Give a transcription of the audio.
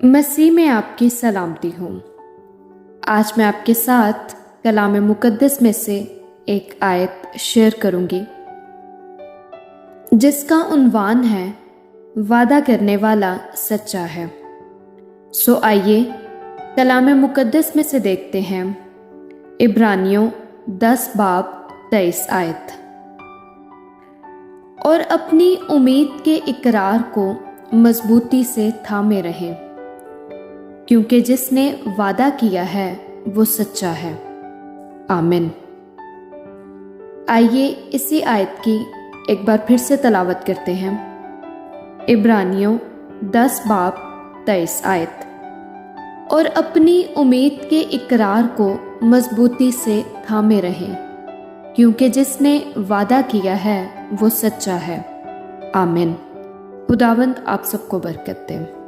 مسیح میں آپ کی سلامتی ہوں۔ آج میں آپ کے ساتھ کلام مقدس میں سے ایک آیت شیئر کروں گی جس کا عنوان ہے وعدہ کرنے والا سچا ہے۔ سو آئیے کلام مقدس میں سے دیکھتے ہیں عبرانیوں 10 باب 23 آیت۔ اور اپنی امید کے اقرار کو مضبوطی سے تھامے رہیں، کیونکہ جس نے وعدہ کیا ہے وہ سچا ہے۔ آمین۔ آئیے اسی آیت کی ایک بار پھر سے تلاوت کرتے ہیں۔ عبرانیوں 10 باب 23 آیت۔ اور اپنی امید کے اقرار کو مضبوطی سے تھامے رہیں، کیونکہ جس نے وعدہ کیا ہے وہ سچا ہے۔ آمین۔ خداوند آپ سب کو برکت دے۔